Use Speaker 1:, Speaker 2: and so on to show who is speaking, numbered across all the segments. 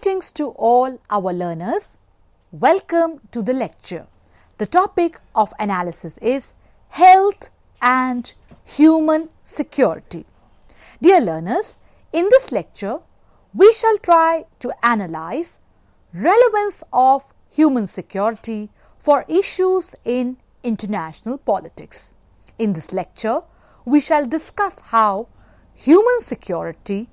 Speaker 1: Greetings to all our learners. Welcome to the lecture. The topic of analysis is health and human security. Dear learners, in this lecture, we shall try to analyze relevance of human security for issues in international politics. In this lecture, we shall discuss how human security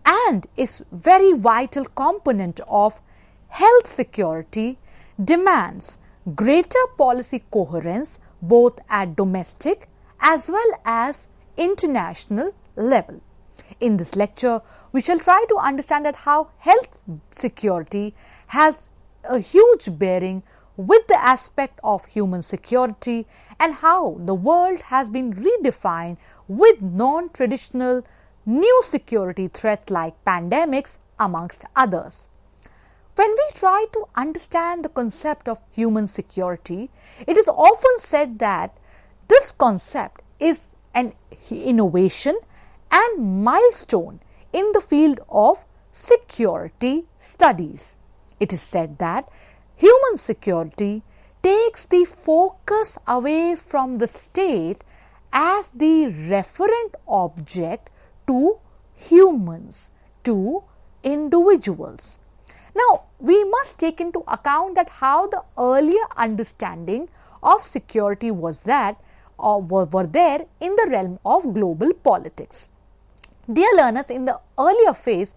Speaker 1: and its very vital component of health security demands greater policy coherence both at domestic as well as international level. In this lecture, we shall try to understand that how health security has a huge bearing with the aspect of human security and how the world has been redefined with non-traditional new security threats like pandemics amongst others. When we try to understand the concept of human security, it is often said that this concept is an innovation and milestone in the field of security studies. It is said that human security takes the focus away from the state as the referent object to humans, to individuals. Now, we must take into account that how the earlier understanding of security was that were there in the realm of global politics. Dear learners, in the earlier phase,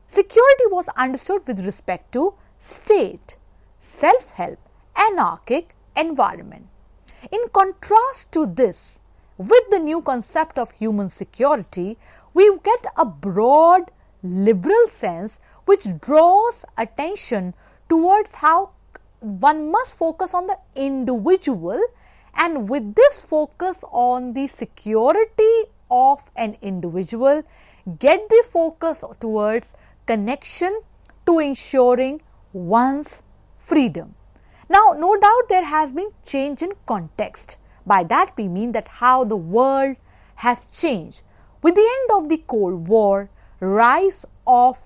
Speaker 1: security was understood with respect to state, self-help, anarchic environment. In contrast to this, with the new concept of human security, we get a broad liberal sense which draws attention towards how one must focus on the individual, and with this focus on the security of an individual, get the focus towards connection to ensuring one's freedom. Now, no doubt there has been change in context. By that we mean that how the world has changed. With the end of the Cold War, rise of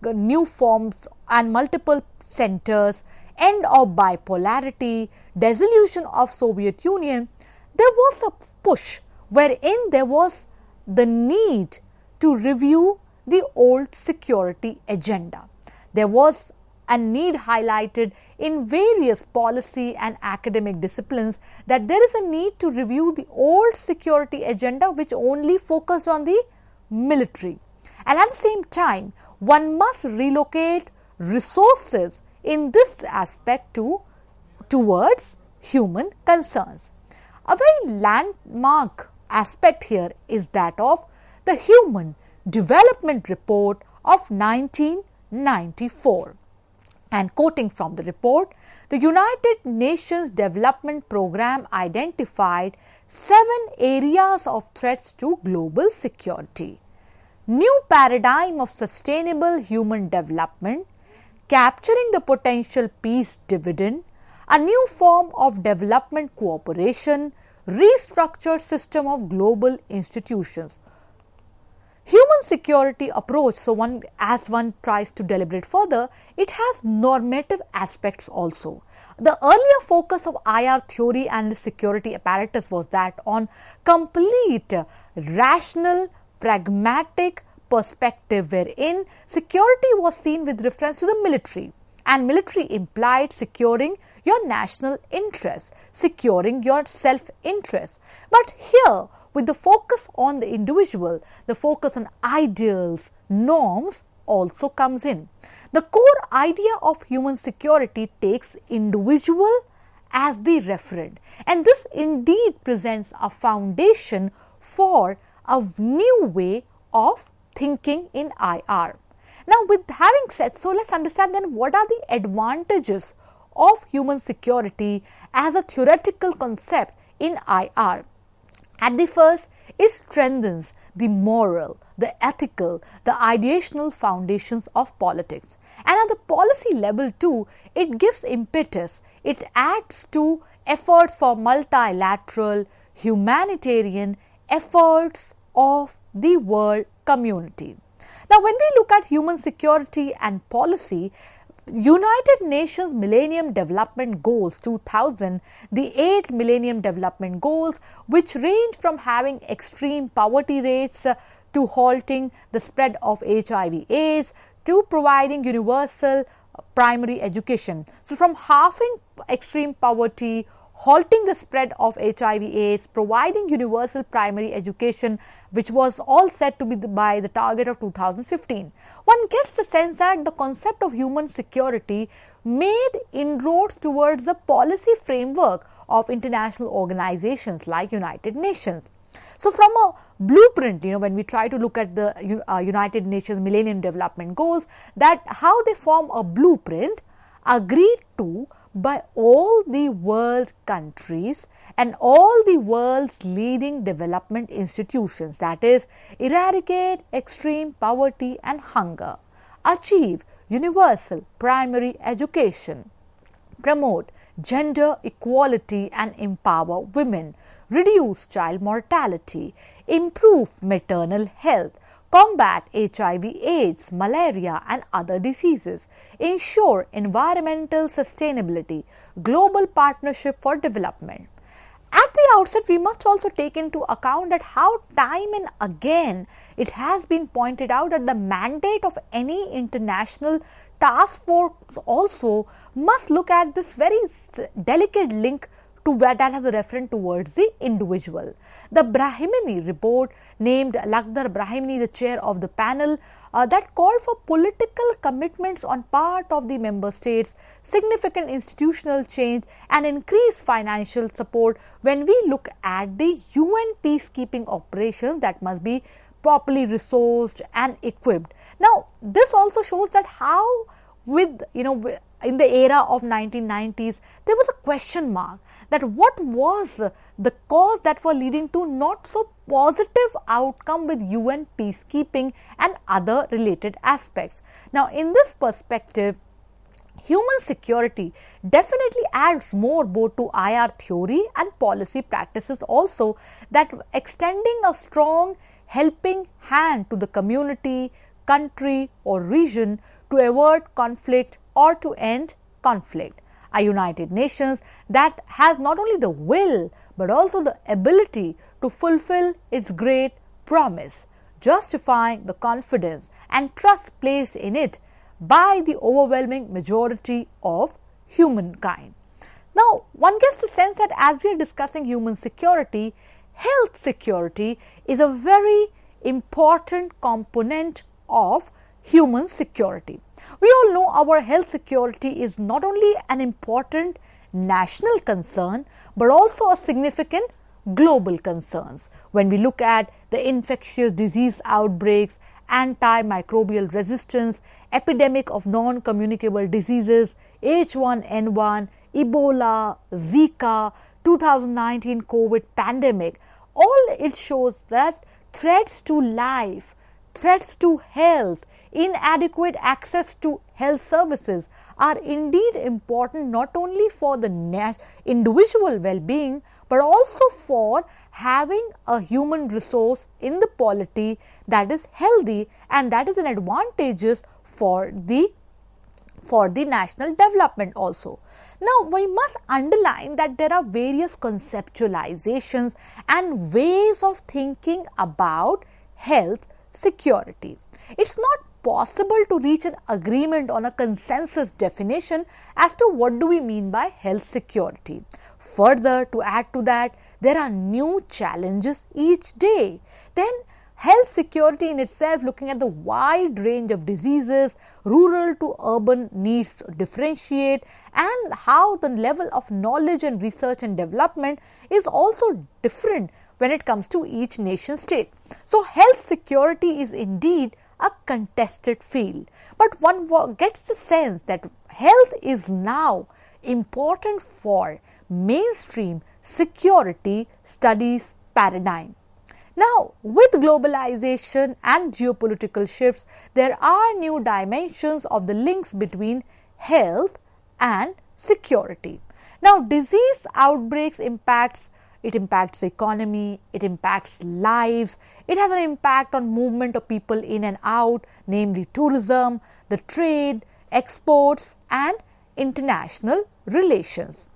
Speaker 1: new forms and multiple centers, end of bipolarity, dissolution of Soviet Union, there was a push wherein there was the need to review the old security agenda. There was a need highlighted in various policy and academic disciplines that there is a need to review the old security agenda which only focused on the military. And at the same time, one must relocate resources in this aspect towards human concerns. A very landmark aspect here is that of the Human Development Report of 1994. And quoting from the report, the United Nations Development Programme identified 7 areas of threats to global security. New paradigm of sustainable human development, capturing the potential peace dividend, a new form of development cooperation, restructured system of global institutions. Human security approach, so as one tries to deliberate further, it has normative aspects also. The earlier focus of IR theory and security apparatus was that on complete rational, pragmatic perspective wherein security was seen with reference to the military, and military implied securing your national interest, securing your self-interest. But here, with the focus on the individual, the focus on ideals, norms also comes in. The core idea of human security takes individual as the referent, and this indeed presents a foundation for a new way of thinking in IR. Now, with having said so, let's understand then what are the advantages of human security as a theoretical concept in IR. At the first, it strengthens the moral, the ethical, the ideational foundations of politics. And at the policy level too, it gives impetus. It adds to efforts for multilateral, humanitarian efforts of the world community. Now, when we look at human security and policy, United Nations Millennium Development Goals 2000, the 8 Millennium Development Goals, which range from having extreme poverty rates to halting the spread of HIV/AIDS to providing universal primary education. So, from halving extreme poverty, halting the spread of HIV/AIDS, providing universal primary education, which was all said to be by the target of 2015. One gets the sense that the concept of human security made inroads towards the policy framework of international organizations like United Nations. So, from a blueprint, when we try to look at the United Nations Millennium Development Goals, that how they form a blueprint agreed to by all the world countries and all the world's leading development institutions, that is, eradicate extreme poverty and hunger, achieve universal primary education, promote gender equality and empower women, reduce child mortality, improve maternal health, combat HIV/AIDS, malaria and other diseases, ensure environmental sustainability, global partnership for development. At the outset, we must also take into account that how time and again it has been pointed out that the mandate of any international task force also must look at this very delicate link to where that has a reference towards the individual. The Brahimini report named Lakhdar Brahimini the chair of the panel that called for political commitments on part of the member states, significant institutional change and increased financial support when we look at the UN peacekeeping operations that must be properly resourced and equipped. Now, this also shows that how in the era of 1990s, there was a question mark that what was the cause that were leading to not so positive outcome with UN peacekeeping and other related aspects. Now, in this perspective, human security definitely adds more both to IR theory and policy practices also, that extending a strong helping hand to the community, country or region to avert conflict or to end conflict. A United Nations that has not only the will but also the ability to fulfill its great promise, justifying the confidence and trust placed in it by the overwhelming majority of humankind. Now, one gets the sense that as we are discussing human security, health security is a very important component of human security. We all know our health security is not only an important national concern but also a significant global concerns. When we look at the infectious disease outbreaks, antimicrobial resistance, epidemic of non-communicable diseases, H1N1, Ebola, Zika, 2019 COVID pandemic, all it shows that threats to life, threats to health, inadequate access to health services are indeed important not only for the individual well-being but also for having a human resource in the polity that is healthy, and that is an advantageous for the national development also. Now, we must underline that there are various conceptualizations and ways of thinking about health security. It's not possible to reach an agreement on a consensus definition as to what do we mean by health security. Further, to add to that, there are new challenges each day. Then, health security in itself, looking at the wide range of diseases, rural to urban needs to differentiate, and how the level of knowledge and research and development is also different when it comes to each nation state. So, health security is indeed a contested field, but one gets the sense that health is now important for mainstream security studies paradigm. Now, with globalization and geopolitical shifts, there are new dimensions of the links between health and security. Now, disease outbreaks impacts it impacts the economy, it impacts lives, it has an impact on movement of people in and out, namely tourism, the trade, exports and international relations.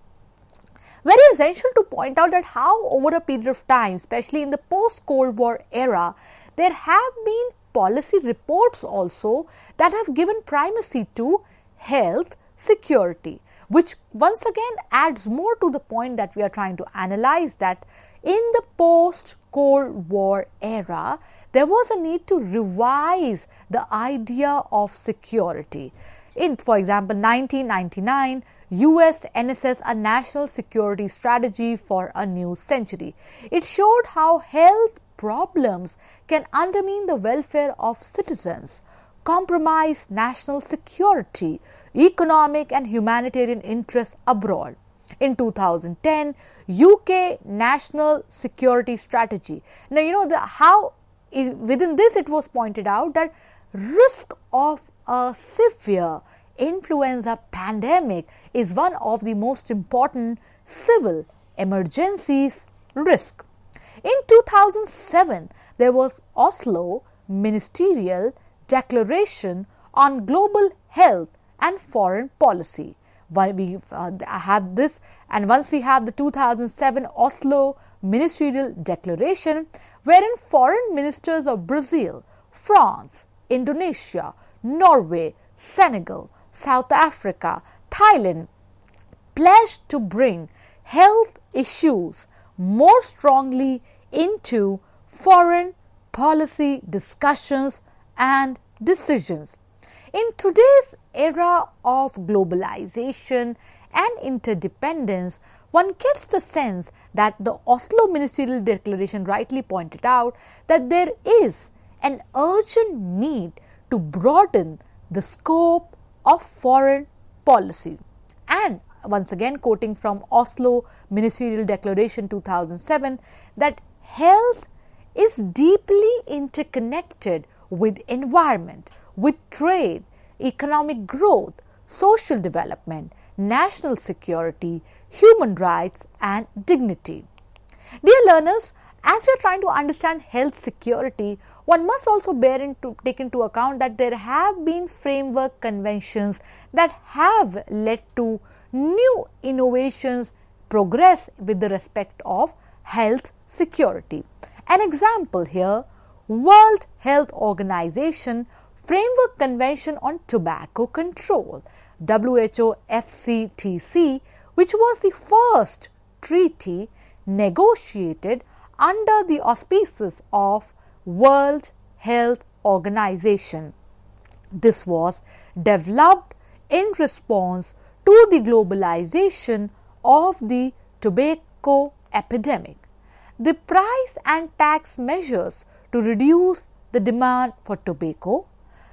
Speaker 1: Very essential to point out that how over a period of time, especially in the post-Cold War era, there have been policy reports also that have given primacy to health security, which once again adds more to the point that we are trying to analyze, that in the post-Cold War era, there was a need to revise the idea of security. In, for example, 1999, US NSS, a national security strategy for a new century. It showed how health problems can undermine the welfare of citizens, compromise national security, economic and humanitarian interests abroad. In 2010, UK National Security Strategy. Now, within this it was pointed out that risk of a severe influenza pandemic is one of the most important civil emergencies risk. In 2007, there was Oslo Ministerial Declaration on Global Health and Foreign Policy. We have this, and once we have the 2007 Oslo Ministerial Declaration, wherein foreign ministers of Brazil, France, Indonesia, Norway, Senegal, South Africa, Thailand pledged to bring health issues more strongly into foreign policy discussions and decisions. In today's era of globalization and interdependence, one gets the sense that the Oslo Ministerial Declaration rightly pointed out that there is an urgent need to broaden the scope of foreign policy. And once again, quoting from Oslo Ministerial Declaration 2007, that health is deeply interconnected with environment, with trade, economic growth, social development, national security, human rights and dignity. Dear learners, as we are trying to understand health security, one must also take into account that there have been framework conventions that have led to new innovations, progress with the respect of health security. An example here, World Health Organization Framework Convention on Tobacco Control, WHO FCTC, which was the first treaty negotiated under the auspices of World Health Organization. This was developed in response to the globalization of the tobacco epidemic. The price and tax measures to reduce the demand for tobacco,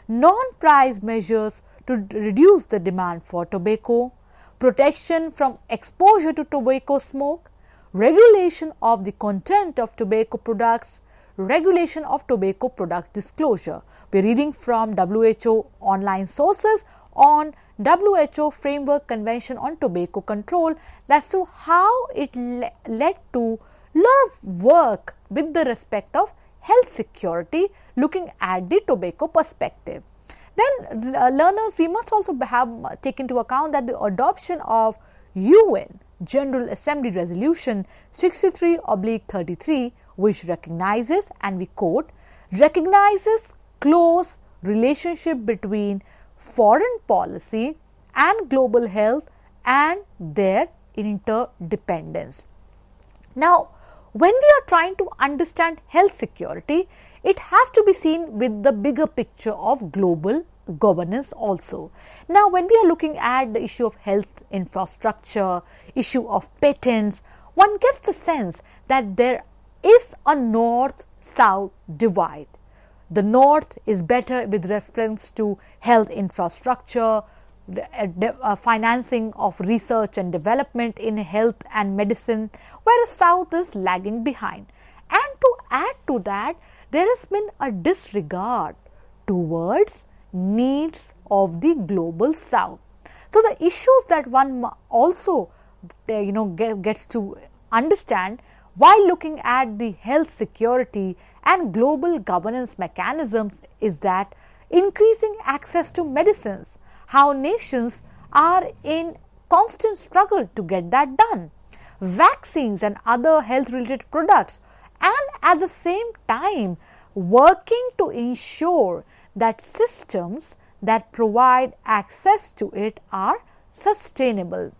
Speaker 1: non-price measures to reduce the demand for tobacco, protection from exposure to tobacco smoke, regulation of the content of tobacco products, regulation of tobacco products disclosure. We are reading from WHO online sources on WHO Framework Convention on Tobacco Control. That's to how it led to a lot of work with the respect of health security, looking at the tobacco perspective. Then learners, we must also have take into account that the adoption of UN General Assembly Resolution 63/33, which recognizes, and we quote, recognizes close relationship between foreign policy and global health and their interdependence. Now, when we are trying to understand health security, it has to be seen with the bigger picture of global governance also. Now, when we are looking at the issue of health infrastructure, issue of patents, one gets the sense that there is a north-south divide. The north is better with reference to health infrastructure, financing of research and development in health and medicine, whereas south is lagging behind. And to add to that, there has been a disregard towards needs of the global south. So the issues that one also gets to understand, while looking at the health security and global governance mechanisms is that increasing access to medicines, how nations are in constant struggle to get that done, vaccines and other health related products, and at the same time working to ensure that systems that provide access to it are sustainable.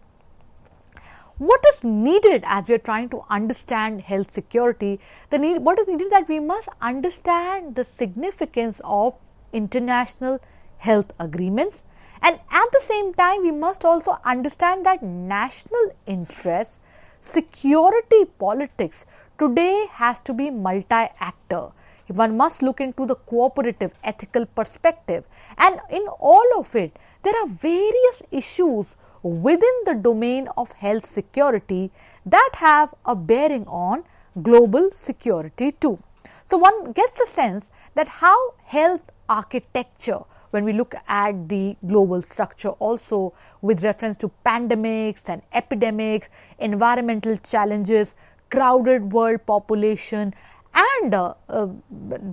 Speaker 1: What is needed as we are trying to understand health security? What is needed that we must understand the significance of international health agreements, and at the same time we must also understand that national interests, security politics today has to be multi-actor. One must look into the cooperative ethical perspective, and in all of it there are various issues within the domain of health security that have a bearing on global security too. So one gets the sense that how health architecture, when we look at the global structure also with reference to pandemics and epidemics, environmental challenges, crowded world population, and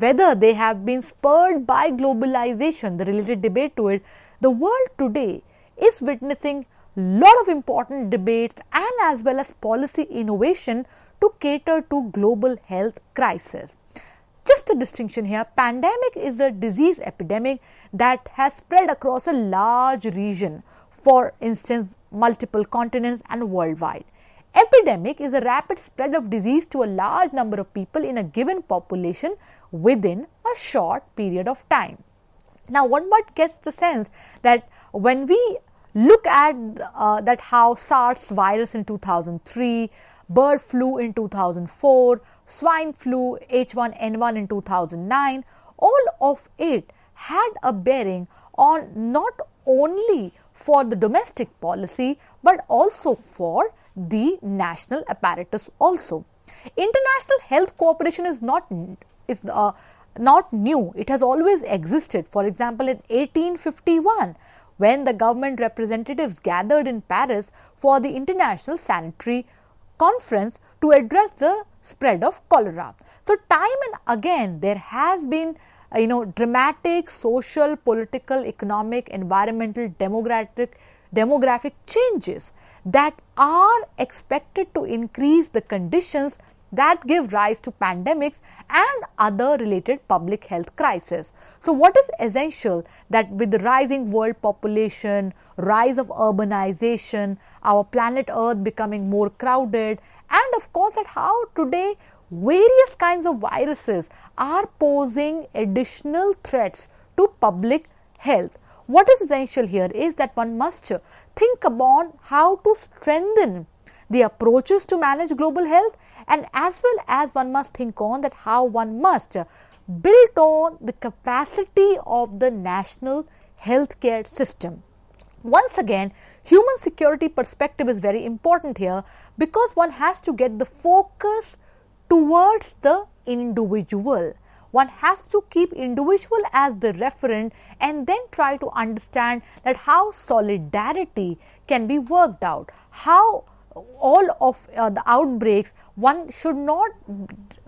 Speaker 1: whether they have been spurred by globalization, the related debate to it, the world today is witnessing lot of important debates and as well as policy innovation to cater to global health crisis. Just a distinction here, pandemic is a disease epidemic that has spread across a large region, for instance multiple continents and worldwide. Epidemic is a rapid spread of disease to a large number of people in a given population within a short period of time. Now one gets the sense that when we look at that how SARS virus in 2003, bird flu in 2004, swine flu, H1N1 in 2009, all of it had a bearing on not only for the domestic policy but also for the national apparatus also. International health cooperation is not new. It has always existed. For example, in 1851, when the government representatives gathered in Paris for the International Sanitary Conference to address the spread of cholera. So time and again there has been dramatic social, political, economic, environmental, demographic changes that are expected to increase the conditions that give rise to pandemics and other related public health crises. So what is essential that with the rising world population, rise of urbanization, our planet Earth becoming more crowded, and of course that how today various kinds of viruses are posing additional threats to public health. What is essential here is that one must think about how to strengthen the approaches to manage global health, and as well as one must think on that how one must build on the capacity of the national healthcare system. Once again, human security perspective is very important here because one has to get the focus towards the individual. One has to keep individual as the referent and then try to understand that how solidarity can be worked out, how all of the outbreaks, one should not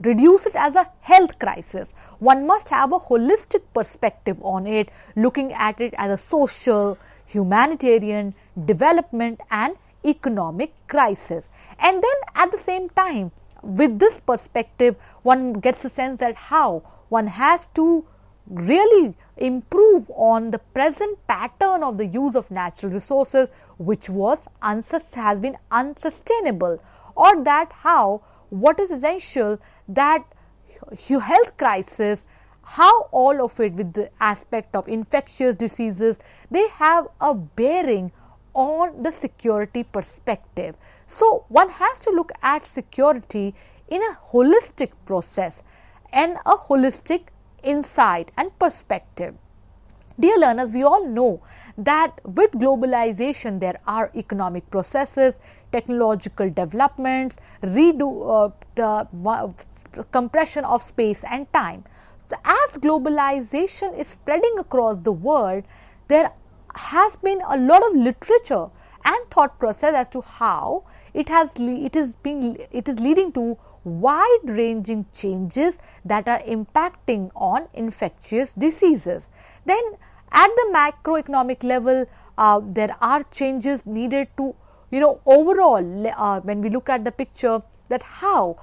Speaker 1: reduce it as a health crisis. One must have a holistic perspective on it, looking at it as a social, humanitarian, development and economic crisis. And then at the same time, with this perspective, one gets a sense that how one has to really improve on the present pattern of the use of natural resources, which has been unsustainable, or that how what is essential that health crisis, how all of it with the aspect of infectious diseases, they have a bearing on the security perspective. So one has to look at security in a holistic process and a holistic insight and perspective. Dear learners, we all know that with globalization there are economic processes, technological developments, compression of space and time. So as globalization is spreading across the world, there has been a lot of literature and thought process as to how it is leading to wide-ranging changes that are impacting on infectious diseases. Then at the macroeconomic level, there are changes needed to, overall, when we look at the picture, that how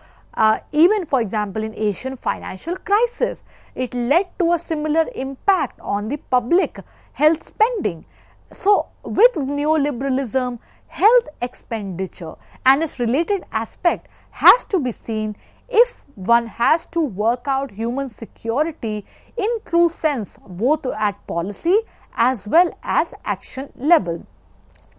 Speaker 1: even for example in Asian financial crisis, it led to a similar impact on the public health spending. So with neoliberalism, health expenditure and its related aspect has to be seen if one has to work out human security in true sense, both at policy as well as action level.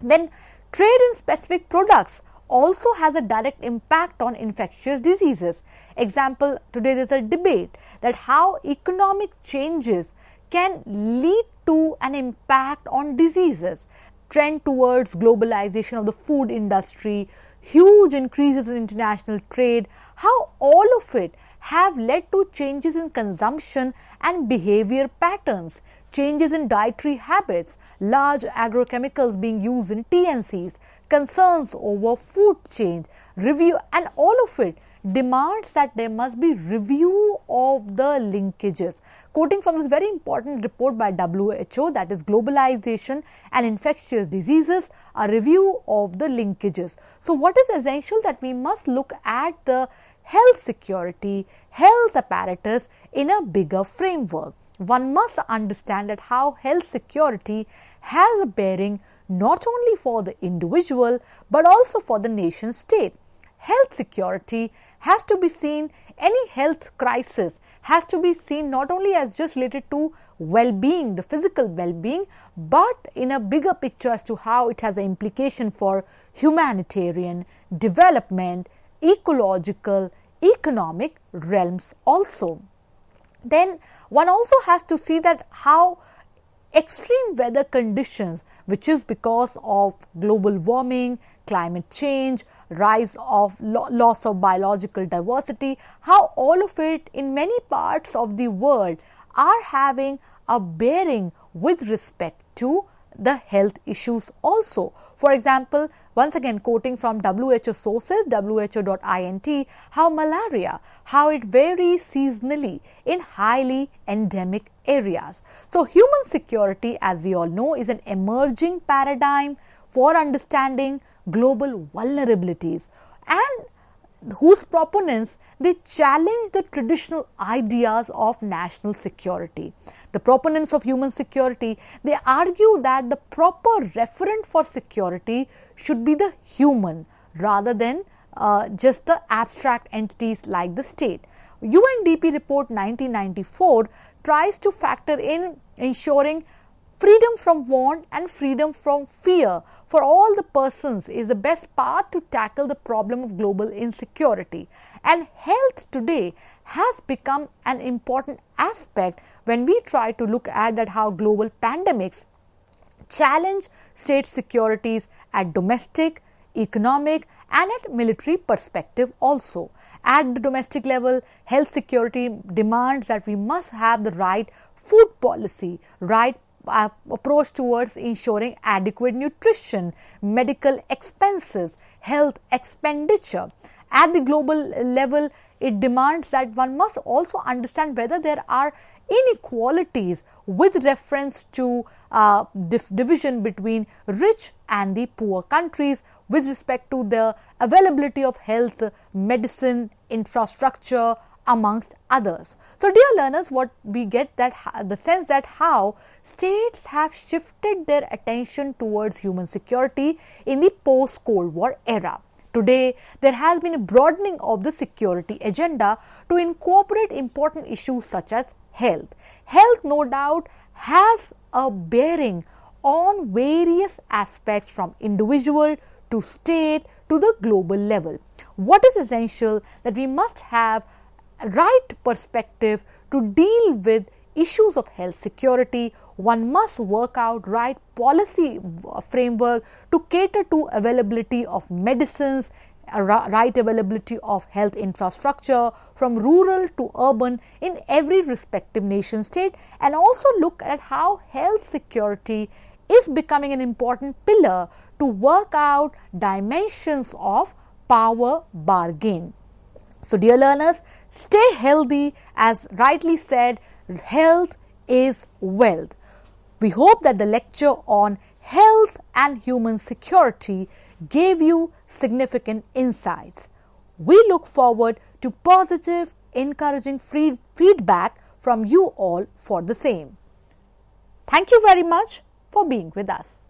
Speaker 1: Then trade in specific products also has a direct impact on infectious diseases. Example, today there is a debate that how economic changes can lead to an impact on diseases. Trend towards globalization of the food industry, huge increases in international trade, how all of it have led to changes in consumption and behavior patterns, changes in dietary habits, large agrochemicals being used in TNCs, concerns over food change, review, and all of it demands that there must be review of the linkages. Quoting from this very important report by WHO, that is Globalization and Infectious Diseases, a review of the linkages. So what is essential, that we must look at the health security, health apparatus in a bigger framework. One must understand that how health security has a bearing not only for the individual but also for the nation state. Health security has to be seen, any health crisis has to be seen not only as just related to well-being, the physical well-being, but in a bigger picture as to how it has an implication for humanitarian, development, ecological, economic realms also. Then one also has to see that how extreme weather conditions, which is because of global warming, climate change, rise of loss of biological diversity, how all of it in many parts of the world are having a bearing with respect to the health issues also. For example, once again quoting from WHO sources, who.int, how malaria, how it varies seasonally in highly endemic areas. So human security, as we all know, is an emerging paradigm for understanding global vulnerabilities, and whose proponents, they challenge the traditional ideas of national security. The proponents of human security, they argue that the proper referent for security should be the human rather than just the abstract entities like the state. UNDP report 1994 tries to factor in ensuring freedom from want and freedom from fear for all the persons is the best path to tackle the problem of global insecurity. And health today has become an important aspect when we try to look at that how global pandemics challenge state securities at domestic, economic and at military perspective also. At the domestic level, health security demands that we must have the right food policy, right approach towards ensuring adequate nutrition, medical expenses, health expenditure. At the global level, it demands that one must also understand whether there are inequalities with reference to division between rich and the poor countries with respect to the availability of health, medicine, infrastructure, amongst others. So dear learners, what we get that the sense that how states have shifted their attention towards human security in the post-Cold War era. Today, there has been a broadening of the security agenda to incorporate important issues such as health. Health, no doubt, has a bearing on various aspects from individual to state to the global level. What is essential, that we must have right perspective to deal with issues of health security. One must work out right policy framework to cater to availability of medicines, right availability of health infrastructure from rural to urban in every respective nation state, and also look at how health security is becoming an important pillar to work out dimensions of power bargain. So dear learners, stay healthy. As rightly said, health is wealth. We hope that the lecture on health and human security gave you significant insights. We look forward to positive, encouraging feedback from you all for the same. Thank you very much for being with us.